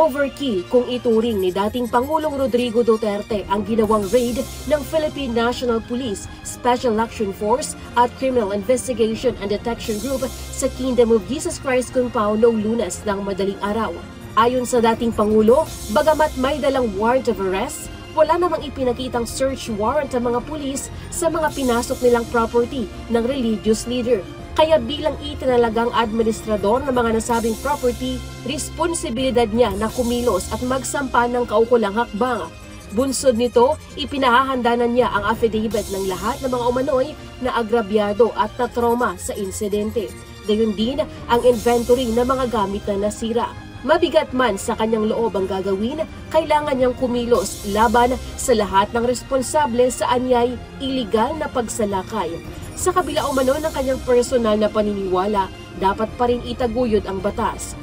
Overkill kung ituring ni dating Pangulong Rodrigo Duterte ang ginawang raid ng Philippine National Police, Special Action Force at Criminal Investigation and Detection Group sa Kingdom of Jesus Christ compound noong Lunes ng madaling araw. Ayon sa dating Pangulo, bagamat may dalang warrant of arrest, wala namang ipinakitang search warrant ang mga pulis sa mga pinasok nilang property ng religious leader. Kaya bilang itinalagang administrador ng mga nasabing property, responsibilidad niya na kumilos at magsampa ng kaukulang hakbang. Bunsod nito, ipinahahandanan niya ang affidavit ng lahat ng mga umano'y na agrabyado at natroma sa insidente. Gayon din ang inventory ng mga gamit na nasira. Mabigat man sa kanyang loob ang gagawin, kailangan niyang kumilos laban sa lahat ng responsable sa anyay iligal na pagsalakay. Sa kabila umano ng kanyang personal na paniniwala, dapat pa rin itaguyod ang batas.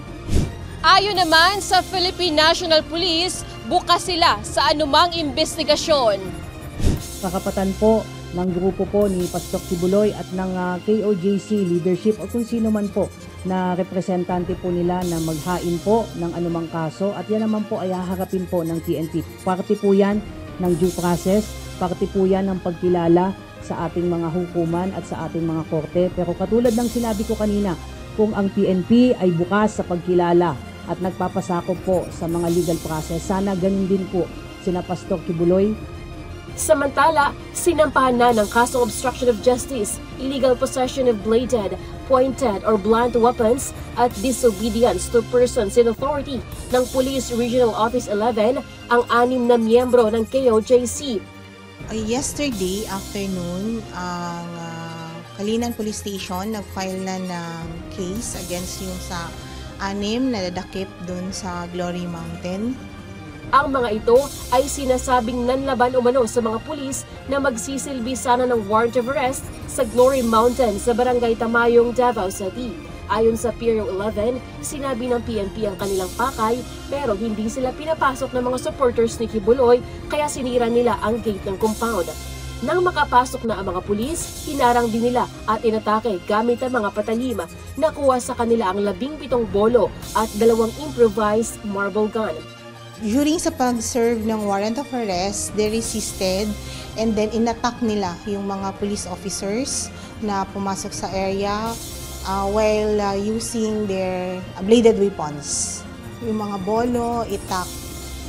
Ayon naman sa Philippine National Police, bukas sila sa anumang investigasyon. Kakapatan po ng grupo po ni Pastor Kibuloy at ng KOJC leadership o kung sino man po na representante po nila na maghain po ng anumang kaso at yan naman po ay haharapin po ng PNP. Parte po yan ng due process, parte po yan ng pagkilala sa ating mga hukuman at sa ating mga korte. Pero katulad ng sinabi ko kanina, kung ang PNP ay bukas sa pagkilala at nagpapasakop po sa mga legal process, sana ganun din po sina Pastor Kibuloy. Samantala, sinampahan na ng kasong obstruction of justice, illegal possession of bladed, pointed or blunt weapons at disobedience to persons in authority ng Police Regional Office 11 ang 6 na miyembro ng KOJC. Yesterday afternoon, ang Kalinan Police Station nag-file na ng case against yung sa 6 na dadakip dun sa Glory Mountain. Ang mga ito ay sinasabing nanlaban umano sa mga pulis na magsisilbi sana ng warrant of arrest sa Glory Mountain sa Barangay Tamayong, Davao City. Ayon sa Piero 11, sinabi ng PNP ang kanilang pakay pero hindi sila pinapasok ng mga supporters ni Kibuloy kaya sinira nila ang gate ng compound. Nang makapasok na ang mga pulis, hinarang din nila at inatake gamit ang mga patalim. Nakuha sa kanila ang 17 bolo at 2 improvised marble gun. During sa pag-serve ng warrant of arrest, they resisted and then inattack nila yung mga police officers na pumasok sa area while using their bladed weapons. Yung mga bolo, itak.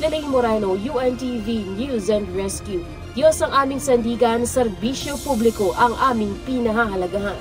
Lelay Moreno, UNTV News and Rescue. Diyos ang aming sandigan, serbisyo publiko ang aming pinahahalagahan.